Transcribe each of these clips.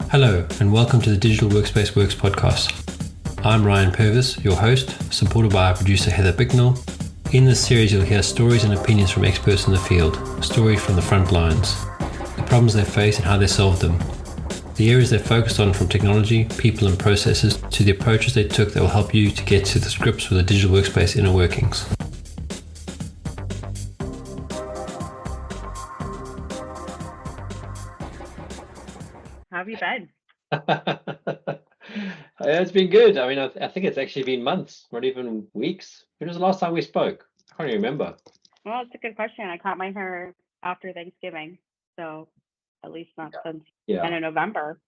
Hello, and welcome to the Digital Workspace Works podcast. I'm Ryan Purvis, your host, supported by our producer Heather Bicknell. In this series, you'll hear stories and opinions from experts in the field, stories from the front lines, the problems they face and how they solved them, the areas they focused on from technology, people and processes, to the approaches they took that will help you to get to the grips with the digital workspace inner workings. How have you been? It's been good. I mean, I think it's actually been months, not even weeks. When was the last time we spoke? I can't even remember. Well, it's a good question. I caught my hair after Thanksgiving, so at least not since end of November.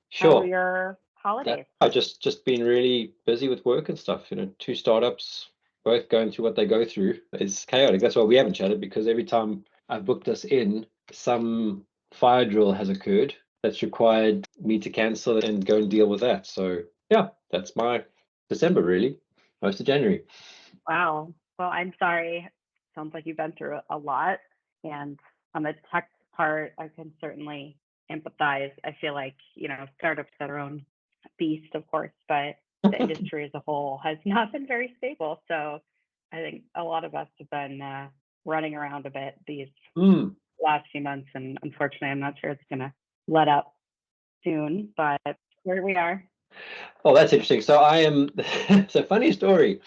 Sure. How were your holidays? I've just been really busy with work and stuff. You know, two startups, both going through what they go through. It's chaotic. That's why we haven't chatted, because every time I've booked us in, some fire drill has occurred that's required me to cancel and go and deal with that. So yeah, that's my December, really, most of January. Wow. Well, I'm sorry. Sounds like you've been through a lot. And on the tech part, I can certainly empathize. I feel like, startups are their own beast, of course, but the industry as a whole has not been very stable. So I think a lot of us have been running around a bit these last few months. And unfortunately, I'm not sure it's going to let up soon, but here we are. Oh, that's interesting. So I am, it's a funny story.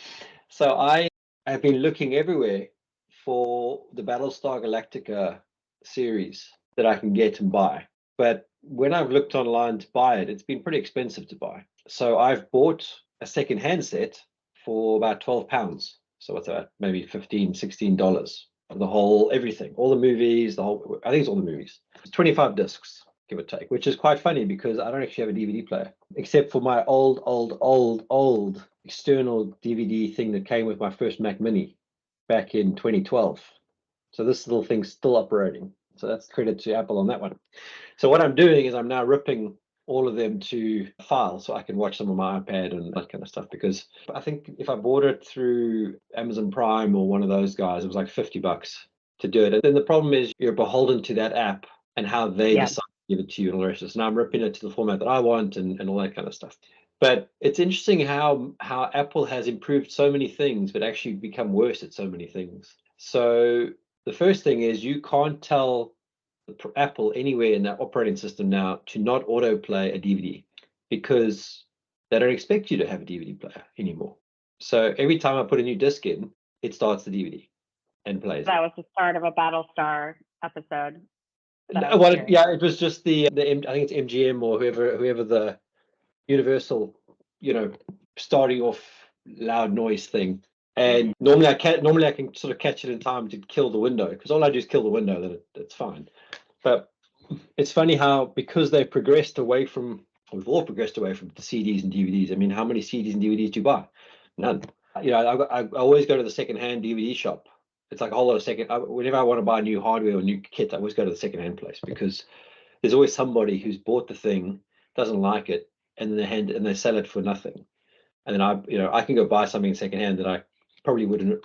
So I have been looking everywhere for the Battlestar Galactica series that I can get and buy. But when I've looked online to buy it, it's been pretty expensive to buy. So I've bought a second-hand set for about £12. So what's that? Maybe $15, $16 of the whole, everything, all the movies, I think it's all the movies. It's 25 discs, give or take, which is quite funny because I don't actually have a DVD player, except for my old external DVD thing that came with my first Mac Mini back in 2012. So this little thing's still operating. So that's credit to Apple on that one. So what I'm doing is I'm now ripping all of them to files so I can watch them on my iPad and that kind of stuff, because I think if I bought it through Amazon Prime or one of those guys, it was like $50 to do it. And then the problem is you're beholden to that app and how they decide to give it to you and all the rest of it. So now I'm ripping it to the format that I want and all that kind of stuff. But it's interesting how Apple has improved so many things, but actually become worse at so many things. So the first thing is you can't tell Apple anywhere in that operating system now to not autoplay a DVD, because they don't expect you to have a DVD player anymore. So every time I put a new disc in, it starts the DVD and plays. That was the start of a Battlestar episode. It was just the I think it's MGM or whoever the Universal, starting off loud noise thing. And normally I can sort of catch it in time to kill the window, because all I do is kill the window, then it's fine. But it's funny how, because we've all progressed away from the CDs and DVDs. I mean, how many CDs and DVDs do you buy? None. I always go to the secondhand DVD shop. It's like a whole lot of whenever I want to buy new hardware or new kit, I always go to the secondhand place, because there's always somebody who's bought the thing, doesn't like it, and then they sell it for nothing. And then I can go buy something secondhand that I probably wouldn't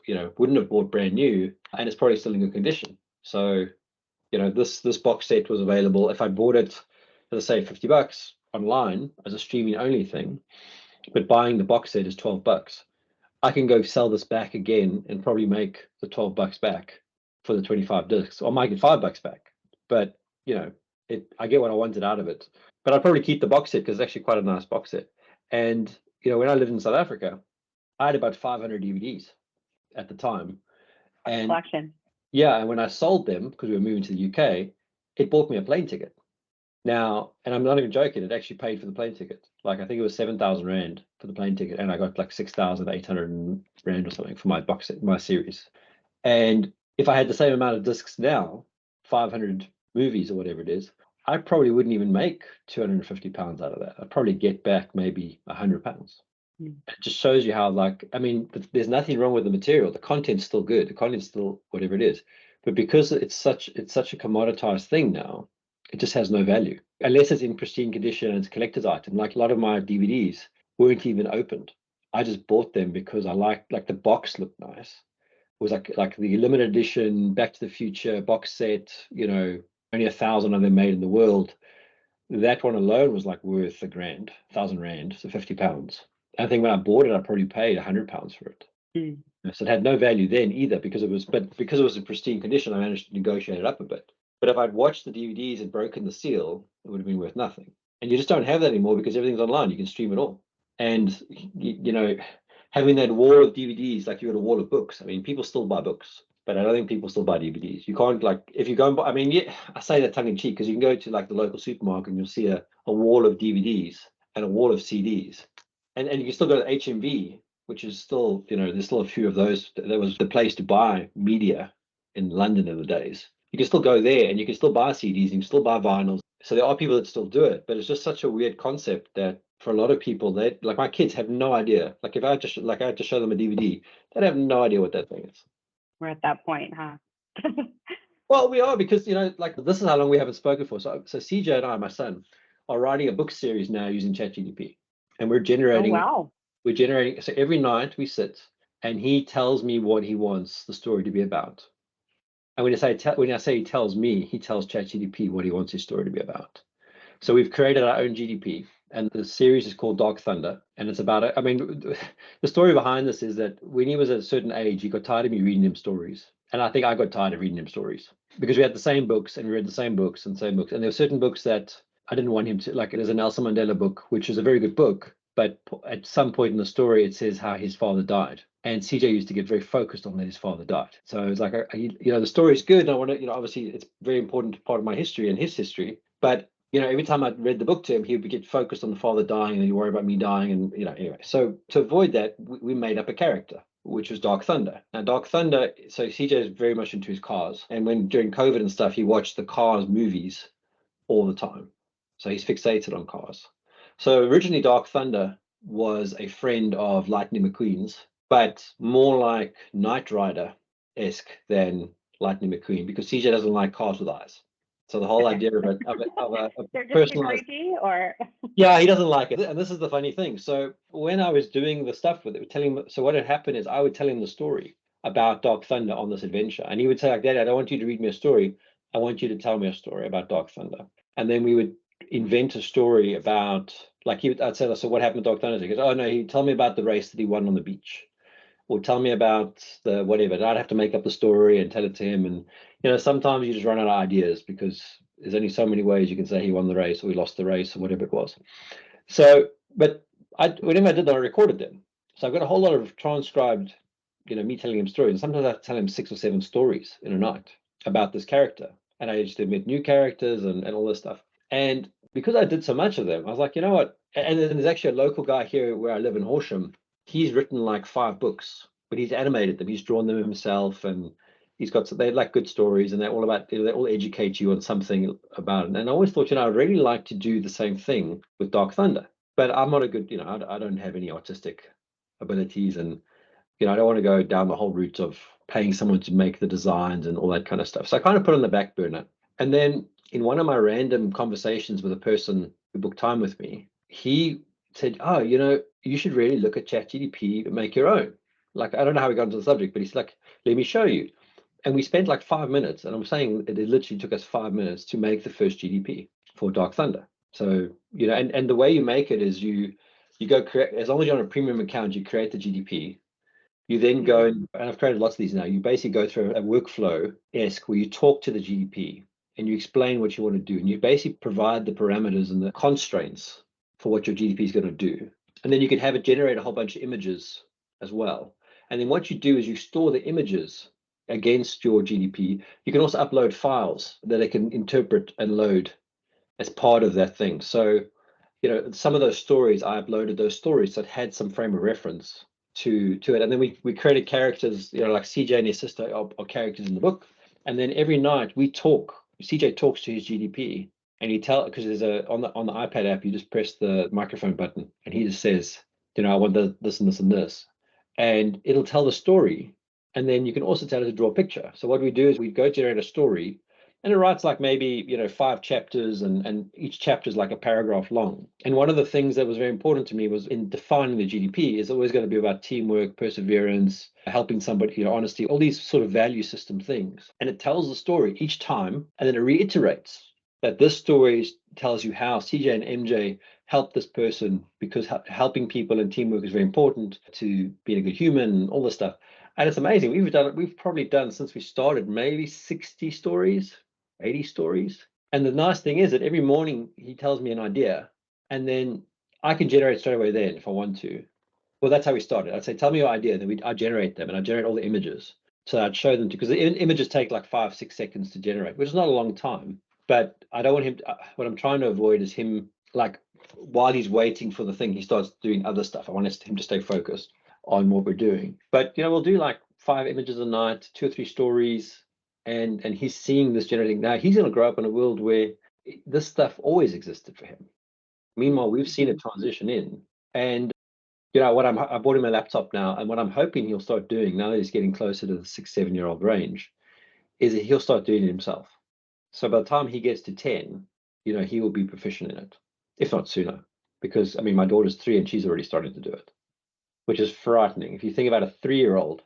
have bought brand new, and it's probably still in good condition. So, this box set was available. If I bought it, let's say $50 online as a streaming only thing, but buying the box set is $12, I can go sell this back again and probably make the $12 back for the 25 discs, or I might get $5 back. But I get what I wanted out of it. But I'd probably keep the box set because it's actually quite a nice box set. And when I lived in South Africa, I had about 500 DVDs at the time. And collection. Yeah, and when I sold them, because we were moving to the UK, it bought me a plane ticket. Now, and I'm not even joking, it actually paid for the plane ticket. Like, I think it was 7,000 Rand for the plane ticket, and I got like 6,800 Rand or something for my box set, my series. And if I had the same amount of discs now, 500 movies or whatever it is, I probably wouldn't even make £250 out of that. I'd probably get back maybe £100. It just shows you how, there's nothing wrong with the material. The content's still good. The content's still whatever it is. But because it's such a commoditized thing now, it just has no value. Unless it's in pristine condition and it's a collector's item. Like a lot of my DVDs weren't even opened. I just bought them because I like the box looked nice. It was like the limited edition Back to the Future box set, only 1,000 of them made in the world. that one alone was like worth £1,000, so £50. I think when I bought it, I probably paid £100 for it. Mm. So it had no value then either because it was in pristine condition. I managed to negotiate it up a bit. But if I'd watched the DVDs and broken the seal, it would have been worth nothing. And you just don't have that anymore because everything's online. You can stream it all. And having that wall of DVDs, like you had a wall of books. I mean, people still buy books, but I don't think people still buy DVDs. You can't, like, if you go and buy, I mean, yeah, I say that tongue in cheek because you can go to like the local supermarket and you'll see a wall of DVDs and a wall of CDs. And you can still go to HMV, which is still, there's still a few of those. That was the place to buy media in London in the days. You can still go there and you can still buy CDs, you can still buy vinyls. So there are people that still do it, but it's just such a weird concept that for a lot of people, they, like, my kids have no idea. Like if I had to show them a DVD, they'd have no idea what that thing is. We're at that point, huh? Well, we are, because like, this is how long we haven't spoken for. So CJ and I, my son, are writing a book series now using ChatGPT, and we're Oh, generating. wow. So every night we sit and he tells me what he wants the story to be about. And when I say he tells me, he tells ChatGPT what he wants his story to be about. So we've created our own GDP, and the series is called Dark Thunder. And it's about, I mean, the story behind this is that when he was at a certain age, he got tired of me reading him stories. And I think I got tired of reading him stories because we had the same books and we read the same books. And there were certain books that I didn't want him to, like, there's a Nelson Mandela book, which is a very good book. But at some point in the story, it says how his father died. And CJ used to get very focused on that his father died. So it's like, the story is good. And I want to, obviously it's a very important part of my history and his history. But, every time I read the book to him, he would get focused on the father dying and he'd worry about me dying. And, anyway. So to avoid that, we made up a character, which was Dark Thunder. Now, Dark Thunder, so CJ is very much into his cars. And during COVID and stuff, he watched the Cars movies all the time. So he's fixated on cars. So originally Dark Thunder was a friend of Lightning McQueen's, but more like Knight Rider-esque than Lightning McQueen, because CJ doesn't like cars with eyes. So the whole idea of a They're just too personalized, creepy, or yeah, he doesn't like it. And this is the funny thing. So when I was doing the stuff with it, so what had happened is I would tell him the story about Dark Thunder on this adventure. And he would say, like, Daddy, I don't want you to read me a story. I want you to tell me a story about Dark Thunder. And then we would invent a story about, like, I'd say, so what happened to Dark Thunder? He goes, oh no, he'd tell me about the race that he won on the beach. Or tell me about the whatever. And I'd have to make up the story and tell it to him. And sometimes you just run out of ideas because there's only so many ways you can say he won the race or he lost the race or whatever it was. So, but whenever I did that, I recorded them. So I've got a whole lot of transcribed, me telling him stories. And sometimes I have to tell him 6 or 7 stories in a night about this character. And I just admit new characters and all this stuff. And because I did so much of them, I was like, you know what? And then there's actually a local guy here where I live in Horsham. He's written like 5 books, but he's animated them. He's drawn them himself, and they're like good stories, and they're all about, they all educate you on something about it. And I always thought, I'd really like to do the same thing with Dark Thunder, but I'm not a good, I don't have any artistic abilities, and I don't want to go down the whole route of paying someone to make the designs and all that kind of stuff. So I kind of put it on the back burner. And then in one of my random conversations with a person who booked time with me, he said, oh, you should really look at ChatGPT and make your own. Like, I don't know how we got into the subject, but he's like, let me show you. And we spent like 5 minutes, and I'm saying it literally took us 5 minutes to make the first GDP for Dark Thunder. So, and the way you make it is you go create, as long as you're on a premium account, you create the GDP. You then go and I've created lots of these now. You basically go through a workflow-esque where you talk to the GDP and you explain what you want to do. And you basically provide the parameters and the constraints for what your GDP is going to do. And then you can have it generate a whole bunch of images as well. And then what you do is you store the images against your GDP. You can also upload files that it can interpret and load as part of that thing. So, some of those stories, I uploaded those stories, so it had some frame of reference to it. And then we created characters, like CJ and his sister are characters in the book. And then every night we talk. CJ talks to his GDP, and because there's on the iPad app, you just press the microphone button, and he just says, I want this and this and this, and it'll tell the story. And then you can also tell it to draw a picture. So what we do is we go generate a story, and it writes like maybe 5 chapters, and each chapter is like a paragraph long. And one of the things that was very important to me was in defining the GDP is always going to be about teamwork, perseverance, helping somebody, honesty, all these sort of value system things. And it tells the story each time, and then it reiterates that this story tells you how CJ and MJ helped this person, because helping people and teamwork is very important to being a good human and all this stuff. And it's amazing. We've probably done, since we started, maybe 60 stories, 80 stories. And the nice thing is that every morning he tells me an idea, and then I can generate straight away then if I want to. Well, that's how we started. I'd say, tell me your idea, and then I generate them, and I generate all the images. So I'd show them to, because the images take like 5-6 seconds to generate, which is not a long time. But I don't want him to, what I'm trying to avoid is him, like, while he's waiting for the thing, he starts doing other stuff. I want him to stay focused on what we're doing. But we'll do like 5 images a night, 2 or 3 stories, and he's seeing this generating. Now he's going to grow up in a world where this stuff always existed for him. Meanwhile, we've seen it transition in. And I bought him a laptop now, and what I'm hoping he'll start doing now that he's getting closer to the 6-7-year-old range is that he'll start doing it himself. So by the time he gets to 10, he will be proficient in it, if not sooner. Because, I mean, my daughter's 3 and she's already starting to do it, which is frightening. If you think about a 3-year-old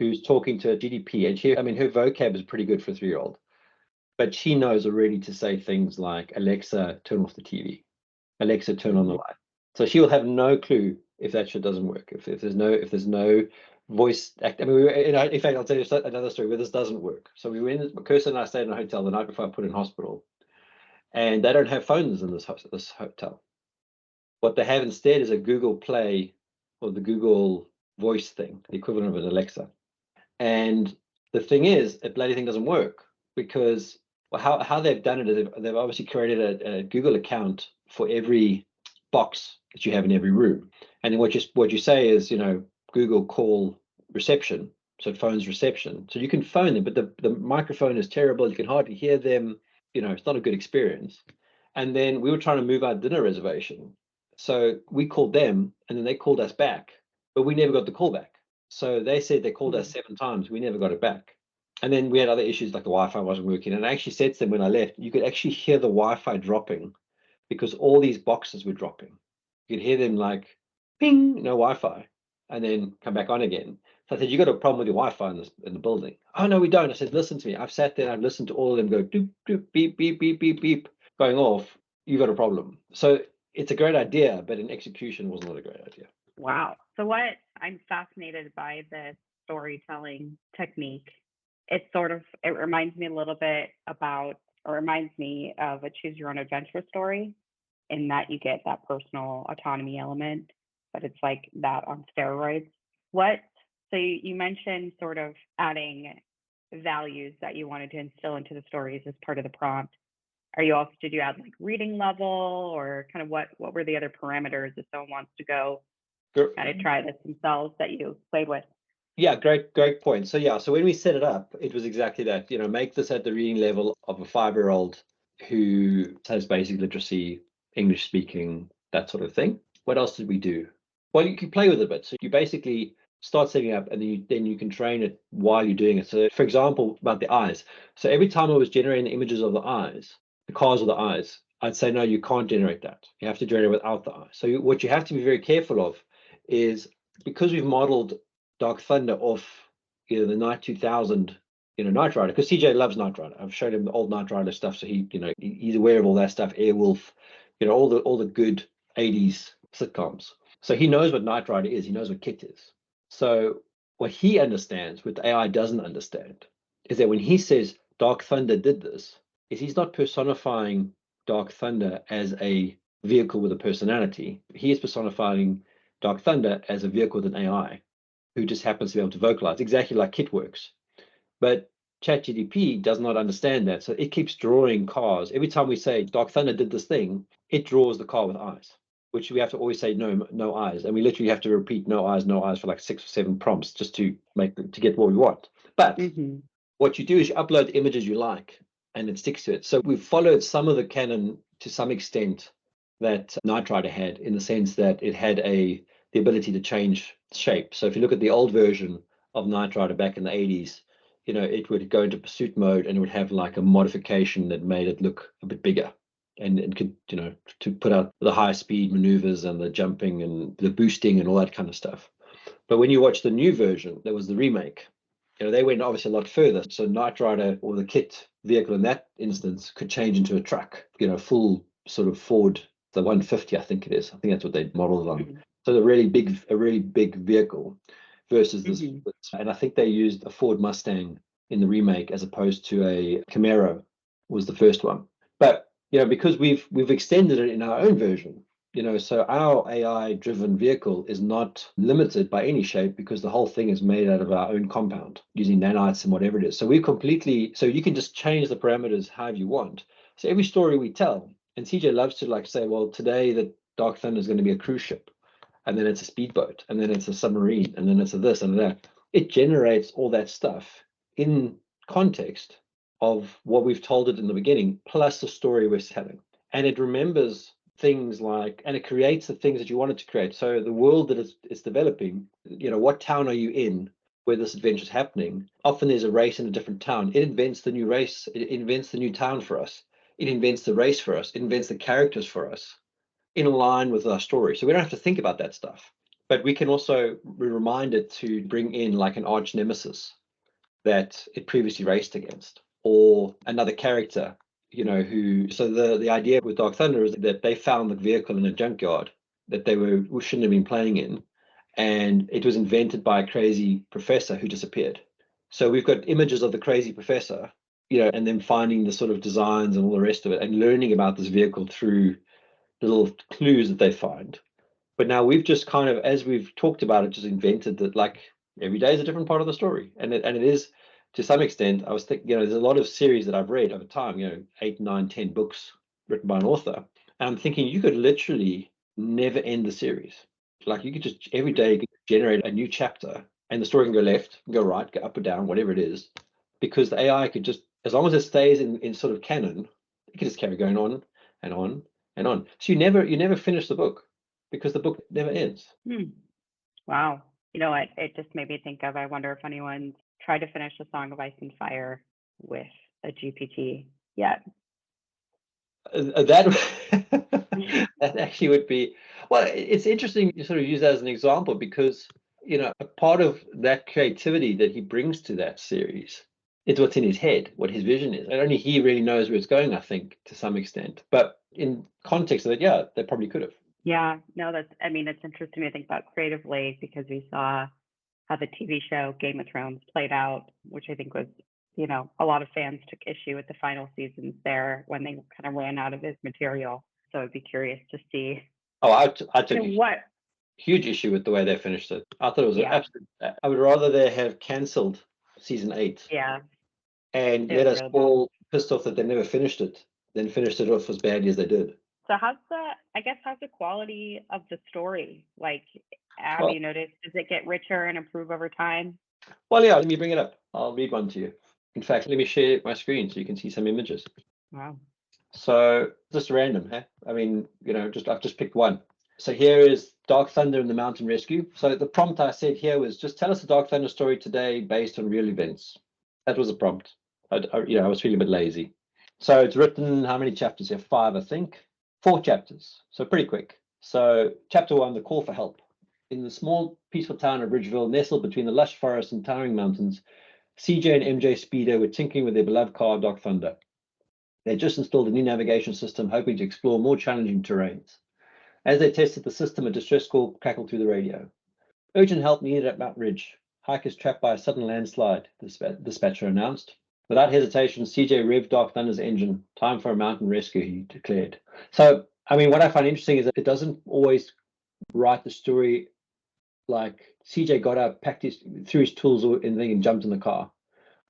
who's talking to a GDP, and her vocab is pretty good for a 3-year-old, but she knows already to say things like, Alexa, turn off the TV. Alexa, turn on the light. So she will have no clue if that shit doesn't work. If there's no voice act. I mean, in fact, I'll tell you another story where this doesn't work. So Kirsten and I stayed in a hotel the night before I put in hospital, and they don't have phones in this hotel. What they have instead is a Google Play, or the Google Voice thing, the equivalent of an Alexa. And the thing is, that bloody thing doesn't work, because how they've done it is they've obviously created a Google account for every box that you have in every room. And then what you say is, Google call reception, so phone's reception. So you can phone them, but the microphone is terrible. You can hardly hear them. It's not a good experience. And then we were trying to move our dinner reservation. So we called them, and then they called us back, but we never got the call back. So they said they called us 7 times. We never got it back. And then we had other issues, like the Wi-Fi wasn't working. And I actually said to them when I left, you could actually hear the Wi-Fi dropping, because all these boxes were dropping. You could hear them like, ping, no Wi-Fi, and then come back on again. So I said, you got a problem with your Wi-Fi in the building? Oh, no, we don't. I said, listen to me. I've sat there, I've listened to all of them go doop, doop, beep, beep, beep, beep, beep, going off. You got a problem. So it's a great idea, but in execution was not a great idea. Wow. So I'm fascinated by the storytelling technique. It reminds me a little bit reminds me of a choose your own adventure story, in that you get that personal autonomy element, but it's like that on steroids. So you mentioned sort of adding values that you wanted to instill into the stories as part of the prompt. Did you add like reading level, or kind of what were the other parameters if someone wants to go kind of try this themselves that you played with? Yeah, great point. So when we set it up, it was exactly that. Make this at the reading level of a 5-year-old who has basic literacy, English speaking, that sort of thing. What else did we do? Well, you can play with it a bit. So you basically start setting up, and then you can train it while you're doing it. So, for example, about the eyes. So every time I was generating the images of the eyes, the cars of the eyes, I'd say, no, you can't generate that. You have to generate it without the eyes. So what you have to be very careful of is, because we've modeled Dark Thunder off the Knight 2000 Knight Rider, because CJ loves Knight Rider. I've showed him the old Knight Rider stuff, so he's aware of all that stuff. Airwolf, all the good 80s sitcoms. So he knows what Knight Rider is. He knows what Kit is. So what he understands, what the AI doesn't understand, is that when he says Dark Thunder did this, is he's not personifying Dark Thunder as a vehicle with a personality. He is personifying Dark Thunder as a vehicle with an AI who just happens to be able to vocalize, exactly like Kit works. But ChatGPT does not understand that. So it keeps drawing cars. Every time we say Dark Thunder did this thing, it draws the car with eyes, which we have to always say no eyes. And we literally have to repeat no eyes for like 6 or 7 prompts just to get what we want. But what you do is you upload the images you like, and it sticks to it. So we've followed some of the canon to some extent that Knight Rider had, in the sense that it had the ability to change shape. So if you look at the old version of Knight Rider back in the 80s, it would go into pursuit mode, and it would have like a modification that made it look a bit bigger, and it could, to put out the high speed maneuvers and the jumping and the boosting and all that kind of stuff. But when you watch the new version, that was the remake, they went obviously a lot further. So Knight Rider, or the kit vehicle in that instance, could change into a truck, full sort of Ford, the 150, I think it is. I think that's what they modeled it on. Mhm. So a really big vehicle versus this. Mhm. And I think they used a Ford Mustang in the remake as opposed to a Camaro was the first one. But because we've extended it in our own version, so our AI driven vehicle is not limited by any shape because the whole thing is made out of our own compound using nanites and whatever it is. So so you can just change the parameters however you want. So every story we tell, and CJ loves to say, well, today the Dark Thunder is going to be a cruise ship, and then it's a speedboat, and then it's a submarine, and then it's a this and that. It generates all that stuff in context of what we've told it in the beginning, plus the story we're telling. And it remembers things and it creates the things that you want it to create. So the world that it's developing, what town are you in where this adventure is happening? Often there's a race in a different town. It invents the new race. It invents the new town for us. It invents the race for us. It invents the characters for us in line with our story. So we don't have to think about that stuff. But we can also be reminded to bring in like an arch nemesis that it previously raced against, or another character, so the idea with Dark Thunder is that they found the vehicle in a junkyard that they shouldn't have been playing in, and it was invented by a crazy professor who disappeared. So we've got images of the crazy professor, and then finding the sort of designs and all the rest of it, and learning about this vehicle through little clues that they find. But now we've just kind of, as we've talked about it, just invented that every day is a different part of the story. And it is, to some extent, I was thinking, there's a lot of series that I've read over time, 8, 9, 10 books written by an author. And I'm thinking you could literally never end the series. Like you could just, every day you could generate a new chapter and the story can go left, go right, go up or down, whatever it is. Because the AI could just, as long as it stays in sort of canon, it could just carry going on and on and on. So you never finish the book because the book never ends. Wow. You know what? It just made me think of, I wonder if anyone's tried to finish A Song of Ice and Fire with a GPT yet. That that actually would be, well, it's interesting you sort of use that as an example because, a part of that creativity that he brings to that series is what's in his head, what his vision is. And only he really knows where it's going, I think, to some extent. But in context of it, yeah, they probably could have. Yeah, no, it's interesting to think about creatively because we saw how the TV show Game of Thrones played out, which I think was, a lot of fans took issue with the final seasons there when they kind of ran out of his material. So I'd be curious to see. Oh, I took what huge issue with the way they finished it. I thought it was an Yeah. absolute. I would rather they have cancelled season 8 Yeah, and it let was us really bad. all pissed off that they never finished it, then finished it off as badly as they did. So how's the quality of the story? Like, have Well- you noticed, does it get richer and improve over time? Well, yeah, let me bring it up. I'll read one to you. In fact, let me share my screen so you can see some images. Wow. So just random, huh? I mean, I've just picked one. So here is Dark Thunder and the Mountain Rescue. So the prompt I said here was just tell us a Dark Thunder story today based on real events. That was a prompt. I was feeling a bit lazy. So it's written, how many chapters here? 5, I think. 4 chapters. So pretty quick. So chapter 1, the call for help. In the small, peaceful town of Ridgeville, nestled between the lush forests and towering mountains, CJ and MJ Speedo were tinkering with their beloved car, Dark Thunder. They just installed a new navigation system, hoping to explore more challenging terrains. As they tested the system, a distress call crackled through the radio. Urgent help needed at Mount Ridge. Hikers trapped by a sudden landslide, the dispatcher announced. Without hesitation, CJ revved Dark Thunder's engine. Time for a mountain rescue, he declared. So, I mean, what I find interesting is that it doesn't always write the story like CJ got up, threw his tools and jumped in the car.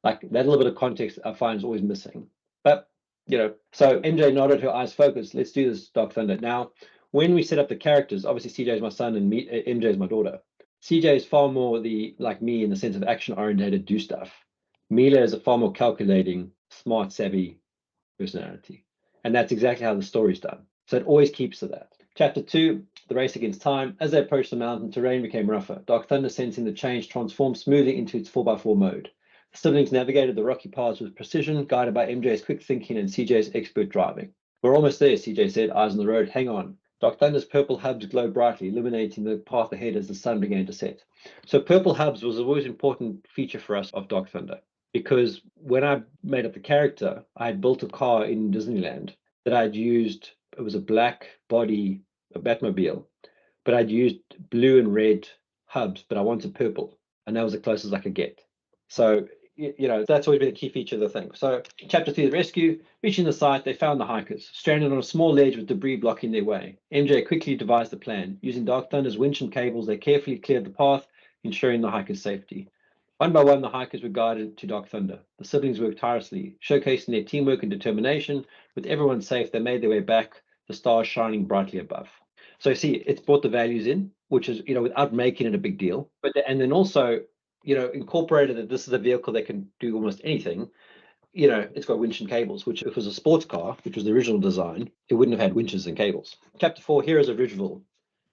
Like that little bit of context I find is always missing. But so MJ nodded, her eyes focused. Let's do this, Dark Thunder. Now, when we set up the characters, obviously CJ is my son and MJ is my daughter. CJ is far more like me in the sense of action-oriented, do stuff. Mila is a far more calculating, smart, savvy personality. And that's exactly how the story's done. So it always keeps to that. Chapter 2, the race against time. As they approached the mountain, terrain became rougher. Dark Thunder, sensing the change, transformed smoothly into its 4x4 mode. The siblings navigated the rocky paths with precision, guided by MJ's quick thinking and CJ's expert driving. We're almost there, CJ said, eyes on the road. Hang on. Dark Thunder's purple hubs glowed brightly, illuminating the path ahead as the sun began to set. So purple hubs was always an important feature for us of Dark Thunder, because when I made up the character, I had built a car in Disneyland that I'd used. It was a black body, a Batmobile, but I'd used blue and red hubs, but I wanted purple, and that was the closest I could get. So, that's always been a key feature of the thing. So, chapter 3, the rescue. Reaching the site, they found the hikers, stranded on a small ledge with debris blocking their way. MJ quickly devised a plan. Using Dark Thunder's winch and cables, they carefully cleared the path, ensuring the hikers' safety. One by one, the hikers were guided to Dark Thunder. The siblings worked tirelessly, showcasing their teamwork and determination. With everyone safe, they made their way back, the stars shining brightly above. So you see, it's brought the values in, which is, without making it a big deal. And then also, incorporated that this is a vehicle that can do almost anything. It's got winch and cables, which if it was a sports car, which was the original design, it wouldn't have had winches and cables. Chapter 4, Heroes of Ridgeville.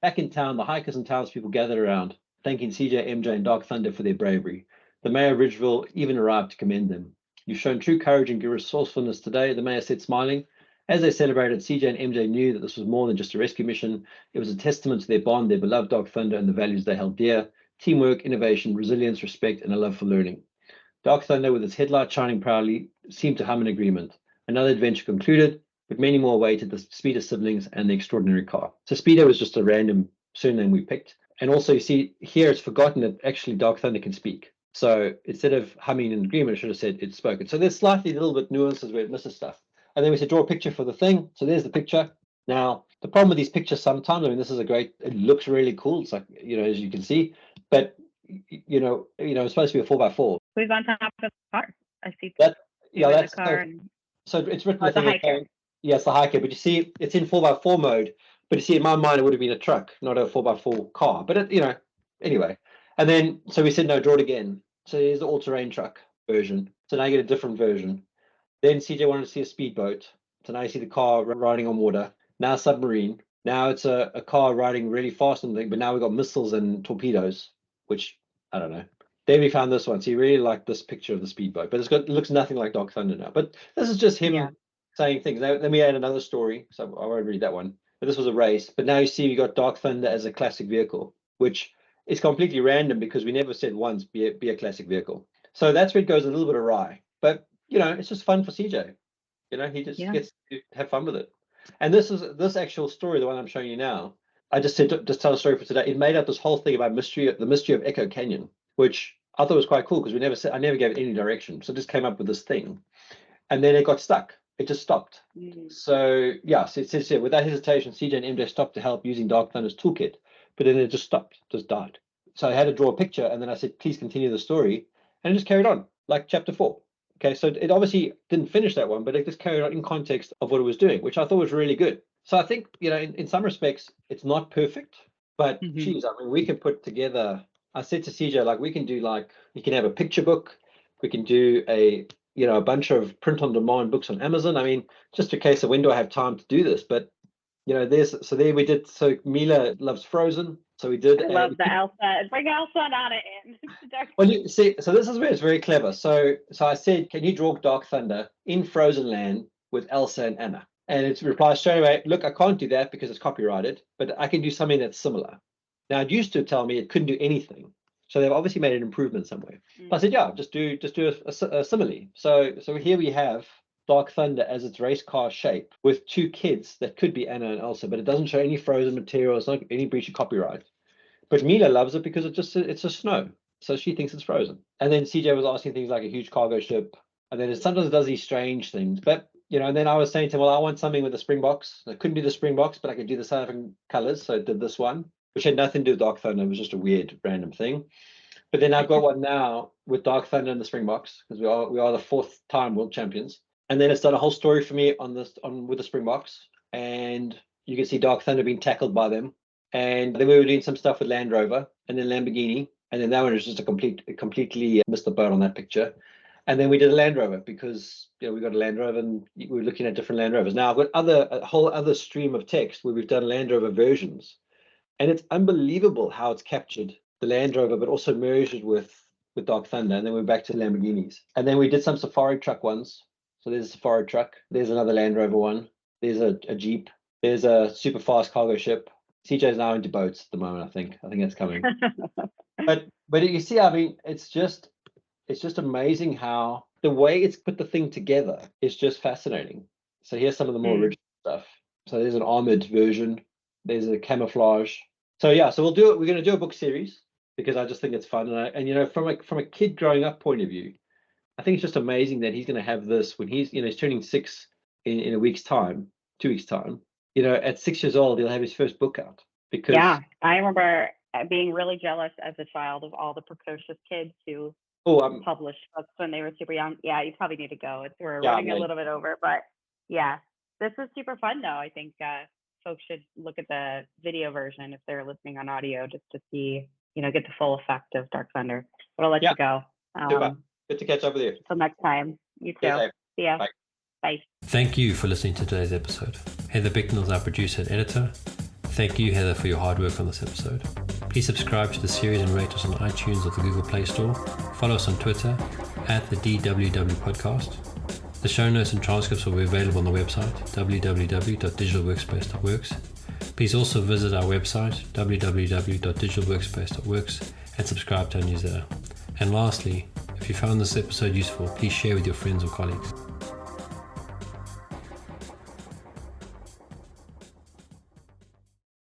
Back in town, the hikers and townspeople gathered around, thanking CJ, MJ, and Dark Thunder for their bravery. The mayor of Ridgeville even arrived to commend them. You've shown true courage and resourcefulness today, the mayor said, smiling. As they celebrated, CJ and MJ knew that this was more than just a rescue mission. It was a testament to their bond, their beloved Dark Thunder, and the values they held dear: teamwork, innovation, resilience, respect, and a love for learning. Dark Thunder, with its headlights shining proudly, seemed to hum in agreement. Another adventure concluded, but many more awaited: the Speeder siblings and the extraordinary car. So Speeder was just a random surname we picked. And also, you see, here it's forgotten that actually Dark Thunder can speak. So instead of humming in agreement, it should have said it's spoken. So there's slightly little bit nuances where it misses stuff. And then we said draw a picture for the thing. So there's the picture. Now, the problem with these pictures sometimes, this is it looks really cool. It's like, as you can see, but it's supposed to be a 4x4. Who's on top of the car? I see. That's the car. So it's written. The hiker. Yes, the hiker. But you see, it's in 4x4 mode. But you see, in my mind, it would have been a truck, not a 4x4 car. But anyway. And then, so we said, no, draw it again. So here's the all-terrain truck version. So now you get a different version. Then CJ wanted to see a speedboat. So now you see the car riding on water. Now submarine. Now it's a car riding really fast on the thing. But now we've got missiles and torpedoes, which I don't know. Then we found this one. So he really liked this picture of the speedboat, but it looks nothing like Dark Thunder now. But this is just him saying things. Then we add another story, so I won't read that one. But this was a race. But now you see we got Dark Thunder as a classic vehicle, which is completely random because we never said once be a classic vehicle. So that's where it goes a little bit awry. But it's just fun for CJ. He just gets to have fun with it. And this actual story, the one I'm showing you now, I just said just tell a story for today. It made up this whole thing about the mystery of Echo Canyon, which I thought was quite cool because I never gave it any direction. So it just came up with this thing. And then it got stuck. It just stopped. So so it says here, without hesitation, CJ and MJ stopped to help using Dark Thunder's toolkit. But then it just stopped, just died. So I had to draw a picture and then I said, please continue the story. And it just carried on, like chapter 4. Okay, so it obviously didn't finish that one, but it just carried on in context of what it was doing, which I thought was really good. So I think, in some respects, it's not perfect, but geez, we can put together. I said to CJ, we can do you can have a picture book, we can do a bunch of print on demand books on Amazon. Just a case of when do I have time to do this? But there we did. So Mila loves Frozen, so we did. I love the Elsa. Bring Elsa on it in. Well, you see, so this is where it's very clever. So I said, can you draw Dark Thunder in Frozen Land with Elsa and Anna? And it replies straight away, look, I can't do that because it's copyrighted, but I can do something that's similar. Now, it used to tell me it couldn't do anything. So they've obviously made an improvement somewhere. I said, yeah, just do a simile. So here we have Dark Thunder as its race car shape with two kids that could be Anna and Elsa, but it doesn't show any frozen material. It's not any breach of copyright. But Mila loves it because it's a snow. So she thinks it's frozen. And then CJ was asking things like a huge cargo ship. And then sometimes it does these strange things. But, and then I was saying to him, well, I want something with a springboks. I couldn't do the springboks, but I could do the Southern colors. So I did this one, which had nothing to do with Dark Thunder. It was just a weird, random thing. But then I've got one now with Dark Thunder and the springboks because we are the 4th time world champions. And then it's done a whole story for me with the springboks. And you can see Dark Thunder being tackled by them. And then we were doing some stuff with Land Rover and then Lamborghini. And then that one was just completely missed the boat on that picture. And then we did a Land Rover because we got a Land Rover and we were looking at different Land Rovers. Now I've got a whole other stream of text where we've done Land Rover versions. And it's unbelievable how it's captured the Land Rover, but also merged it with Dark Thunder. And then we're back to Lamborghinis. And then we did some safari truck ones. So there's a safari truck. There's another Land Rover one. There's a Jeep. There's a super fast cargo ship. CJ's now into boats at the moment. I think that's coming. but you see, I mean, it's just amazing how the way it's put the thing together is just fascinating. So here's some of the more original stuff. So there's an armored version. There's a camouflage. So yeah, so we'll do it. We're going to do a book series because I just think it's fun. And you know, from a kid growing up point of view, I think it's just amazing that he's going to have this when he's, you know, he's turning 6 in a week's time, 2 weeks time. You know, at 6 years old, he'll have his first book out. Because yeah, I remember being really jealous as a child of all the precocious kids who published books when they were super young. Yeah, you probably need to go. We're running a little bit over, but yeah, this was super fun though. I think folks should look at the video version if they're listening on audio, just to see, you know, get the full effect of Dark Thunder. But I'll let you go. Good to catch up with you. Until next time. You too. See ya. Bye. Bye. Thank you for listening to today's episode. Heather Bicknell is our producer and editor. Thank you, Heather, for your hard work on this episode. Please subscribe to the series and rate us on iTunes or the Google Play Store. Follow us on Twitter at the DWW Podcast. The show notes and transcripts will be available on the website www.digitalworkspace.works. Please also visit our website www.digitalworkspace.works and subscribe to our newsletter. And lastly, if you found this episode useful, please share with your friends or colleagues.